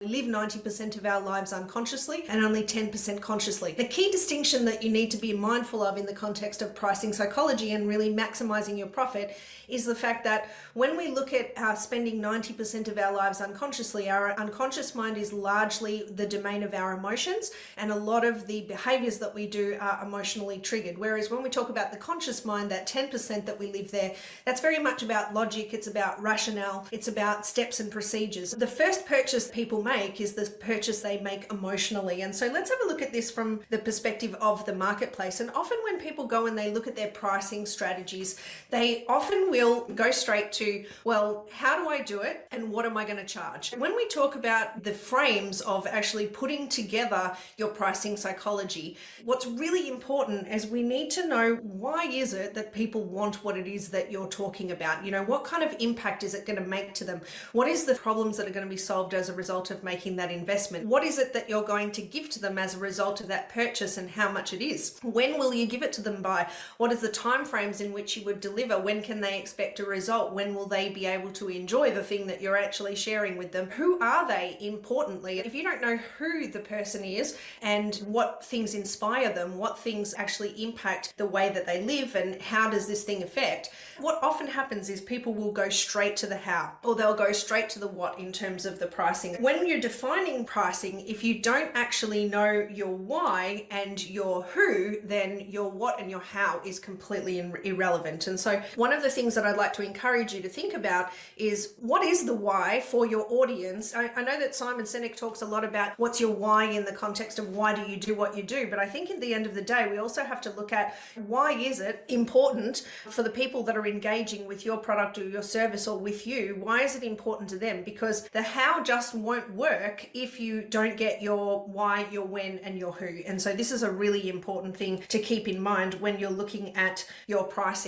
We live 90% of our lives unconsciously and only 10% consciously. The key distinction that you need to be mindful of in the context of pricing psychology and really maximizing your profit is the fact that when we look at spending 90% of our lives unconsciously, our unconscious mind is largely the domain of our emotions, and a lot of the behaviors that we do are emotionally triggered. Whereas when we talk about the conscious mind, that 10% that we live there, that's very much about logic, it's about rationale, it's about steps and procedures. The first purchase people make is the purchase they make emotionally. And so let's have a look at this from the perspective of the marketplace. And often when people go and they look at their pricing strategies, they often will go straight to, well, how do I do it and what am I going to charge? When we talk about the frames of actually putting together your pricing psychology, what's really important is we need to know, why is it that people want what it is that you're talking about? You know, what kind of impact is it going to make to them? What is the problems that are going to be solved as a result of making that investment? What is it that you're going to give to them as a result of that purchase and how much it is? When will you give it to them by? What is the time frames in which you would deliver? When can they expect a result? When will they be able to enjoy the thing that you're actually sharing with them? Who are they, importantly? If you don't know who the person is and what things inspire them, what things actually impact the way that they live and how does this thing affect, what often happens is people will go straight to the how, or they'll go straight to the what in terms of the pricing. When you're defining pricing, if you don't actually know your why and your who, then your what and your how is completely irrelevant. And so one of the things that I'd like to encourage you to think about is, what is the why for your audience? I know that Simon Sinek talks a lot about what's your why in the context of why do you do what you do, but I think at the end of the day, we also have to look at, why is it important for the people that are engaging with your product or your service or with you? Why is it important to them? Because the how just won't work if you don't get your why, your when, and your who. And so this is a really important thing to keep in mind when you're looking at your pricing.